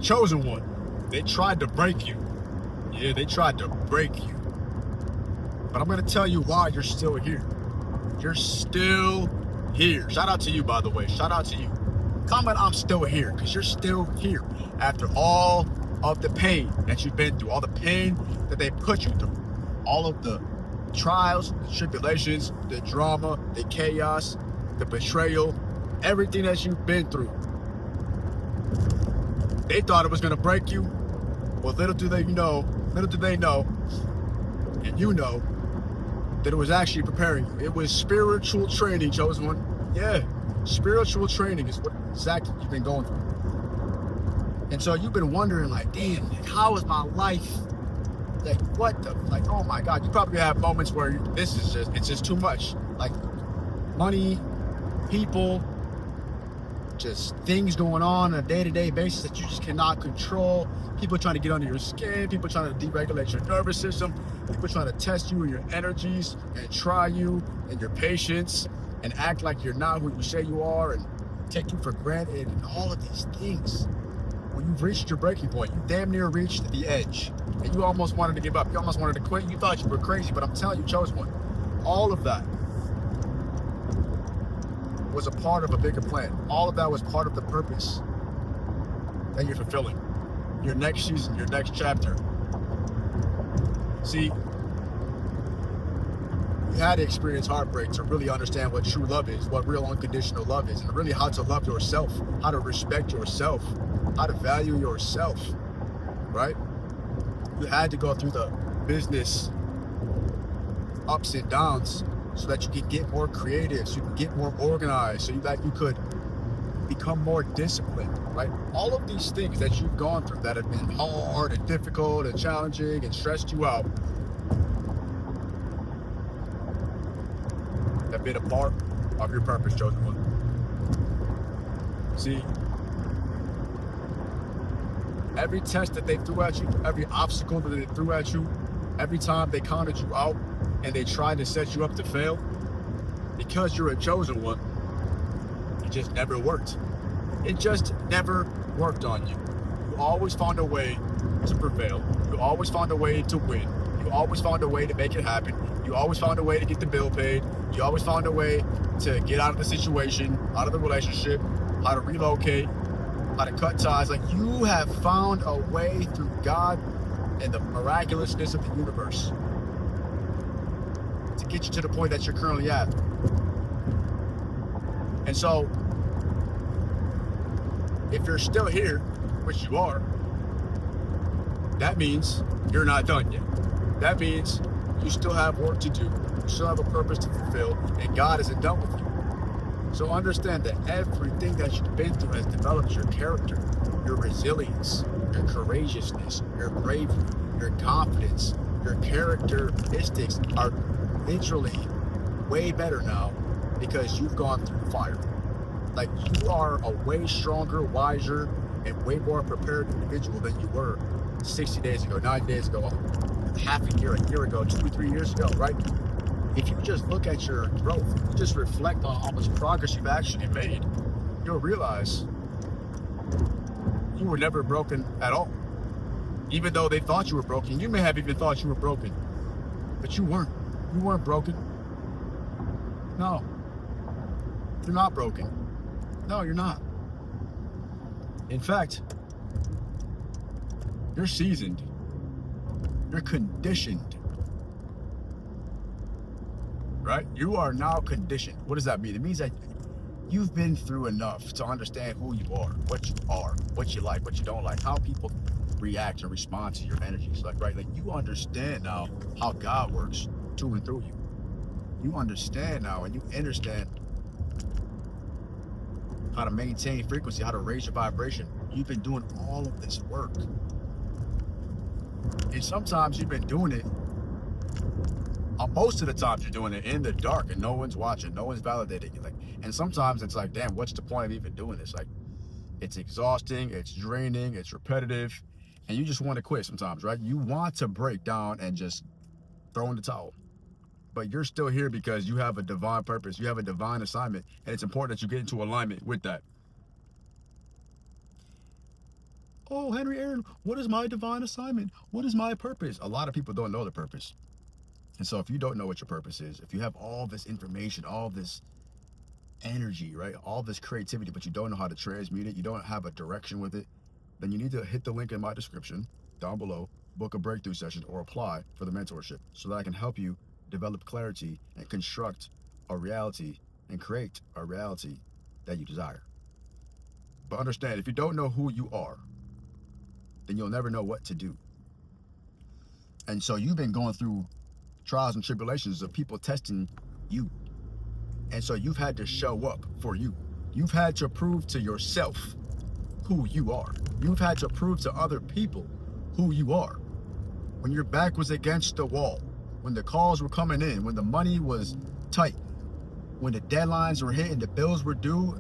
Chosen one. They tried to break you. Yeah, they tried to break you. But I'm going to tell you why you're still here. You're still here. Shout out to you, by the way. Shout out to you. Comment, I'm still here, because you're still here after all of the pain that you've been through, all the pain that they put you through, all of the trials, the tribulations, the drama, the chaos, the betrayal, everything that you've been through. They thought it was going to break you. Well, little do they know, and you know, that it was actually preparing you. It was spiritual training, chosen one. Yeah, spiritual training is what exactly you've been going through. And so you've been wondering, like, damn, like, how is my life? Like, what the, like, oh my God. You probably have moments where it's just too much. Like, money, people, just things going on a day-to-day basis that you just cannot control. People trying to get under your skin, people trying to deregulate your nervous system, people trying to test you and your energies and try you and your patience and act like you're not who you say you are and take you for granted and all of these things. When you've reached your breaking point, you damn near reached the edge and you almost wanted to give up. You almost wanted to quit. You thought you were crazy, but I'm telling you, chosen one. All of that was a part of a bigger plan. All of that was part of the purpose that you're fulfilling. Your next season, your next chapter. See, you had to experience heartbreak to really understand what true love is, what real unconditional love is, and really how to love yourself, how to respect yourself, how to value yourself, right? You had to go through the business ups and downs so that you can get more creative, so you can get more organized, so that you could become more disciplined, right? All of these things that you've gone through that have been hard and difficult and challenging and stressed you out have been a part of your purpose, chosen one. See, every test that they threw at you, every obstacle that they threw at you, every time they counted you out and they tried to set you up to fail, because you're a chosen one, it just never worked. It just never worked on you. You always found a way to prevail. You always found a way to win. You always found a way to make it happen. You always found a way to get the bill paid. You always found a way to get out of the situation, out of the relationship, how to relocate, how to cut ties. Like, you have found a way through God and the miraculousness of the universe to get you to the point that you're currently at. And so, if you're still here, which you are, that means you're not done yet. That means you still have work to do. You still have a purpose to fulfill, and God isn't done with you. So understand that everything that you've been through has developed your character, your resilience, your courageousness, your bravery, your confidence. Your characteristics are literally way better now because you've gone through fire. Like, you are a way stronger, wiser, and way more prepared individual than you were 60 days ago, 90 days ago, half a year ago, 2 or 3 years ago, right? If you just look at your growth, if you just reflect on how much progress you've actually made, you'll realize you were never broken at all. Even though they thought you were broken, you may have even thought you were broken, but you weren't. You weren't broken. No, you're not broken. No, you're not. In fact, you're seasoned. You're conditioned. Right? You are now conditioned. What does that mean? It means that you've been through enough to understand who you are, what you like, what you don't like, how people react and respond to your energies. Like, right? Like, you understand now how God works to and through you. You understand now, and you understand how to maintain frequency, how to raise your vibration. You've been doing all of this work. And sometimes you've been doing it, most of the times you're doing it in the dark and no one's watching, no one's validating you. Like, and sometimes it's like, damn, what's the point of even doing this? Like, it's exhausting, it's draining, it's repetitive, and you just want to quit sometimes, right? You want to break down and just throw in the towel. But you're still here because you have a divine purpose, you have a divine assignment, and it's important that you get into alignment with that. Oh, Henry Aaron, what is my divine assignment? What is my purpose? A lot of people don't know the purpose. And so if you don't know what your purpose is, if you have all this information, all this energy, right, all this creativity, but you don't know how to transmute it, you don't have a direction with it, then you need to hit the link in my description down below, book a breakthrough session, or apply for the mentorship so that I can help you develop clarity and construct a reality and create a reality that you desire. But understand, if you don't know who you are, then you'll never know what to do. And so you've been going through trials and tribulations of people testing you. And so you've had to show up for you. You've had to prove to yourself who you are. You've had to prove to other people who you are. When your back was against the wall, when the calls were coming in, when the money was tight, when the deadlines were hit and the bills were due,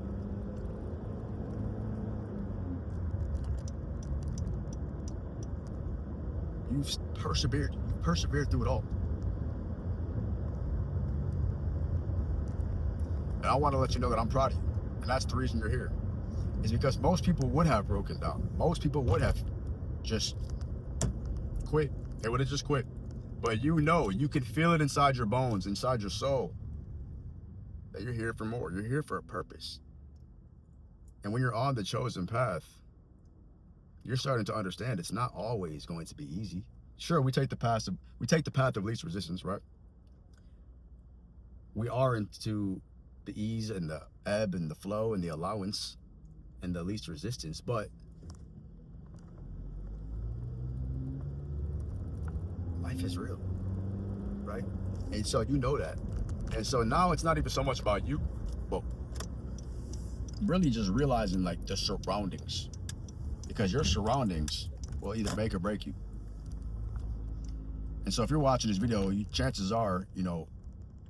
you've persevered. You've persevered through it all. And I want to let you know that I'm proud of you. And that's the reason you're here. Is because most people would have broken down. Most people would have just quit. They would have just quit. But you know, you can feel it inside your bones, inside your soul, that you're here for more. You're here for a purpose. And when you're on the chosen path, you're starting to understand it's not always going to be easy. Sure, we take the path of least resistance, right? We are into the ease and the ebb and the flow and the allowance and the least resistance, but life is real, right? And so you know that. And so now it's not even so much about you, but really just realizing like the surroundings, because your surroundings will either make or break you. And so if you're watching this video, chances are, you know,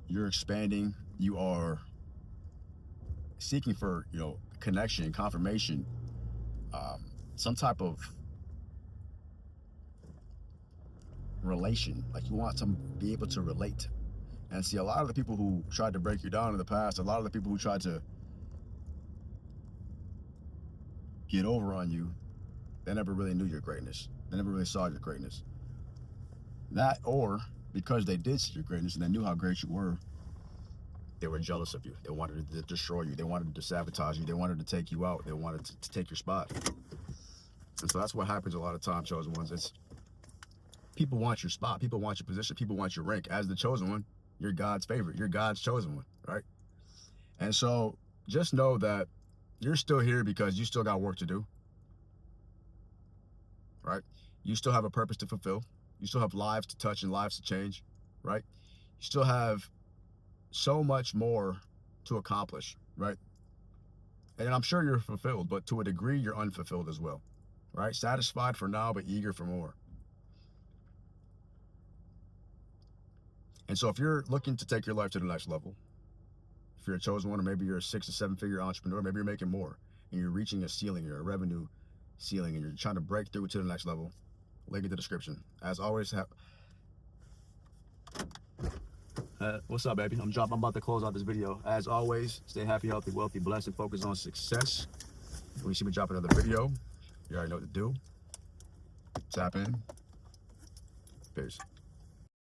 you're expanding, you are seeking for, you know, connection, confirmation, some type of relation. Like you want to be able to relate. And see, a lot of the people who tried to break you down in the past, a lot of the people who tried to get over on you, they never really knew your greatness. They never really saw your greatness. That, or because they did see your greatness and they knew how great you were, they were jealous of you. They wanted to destroy you. They wanted to sabotage you. They wanted to take you out. They wanted to take your spot. And so that's what happens a lot of times, chosen ones. It's people want your spot. People want your position. People want your rank. As the chosen one, you're God's favorite. You're God's chosen one, right? And so just know that you're still here because you still got work to do, right? You still have a purpose to fulfill. You still have lives to touch and lives to change, right? You still have so much more to accomplish, right? And I'm sure you're fulfilled, but to a degree, you're unfulfilled as well, right? Satisfied for now, but eager for more. And so if you're looking to take your life to the next level, if you're a chosen one, or maybe you're a 6 or 7 figure entrepreneur, maybe you're making more and you're reaching a ceiling, you're a revenue ceiling, and you're trying to break through to the next level, link in the description. As always, what's up, baby? I'm about to close out this video. As always, stay happy, healthy, wealthy, blessed, and focus on success. When you see me drop another video, you already know what to do. Tap in. Peace.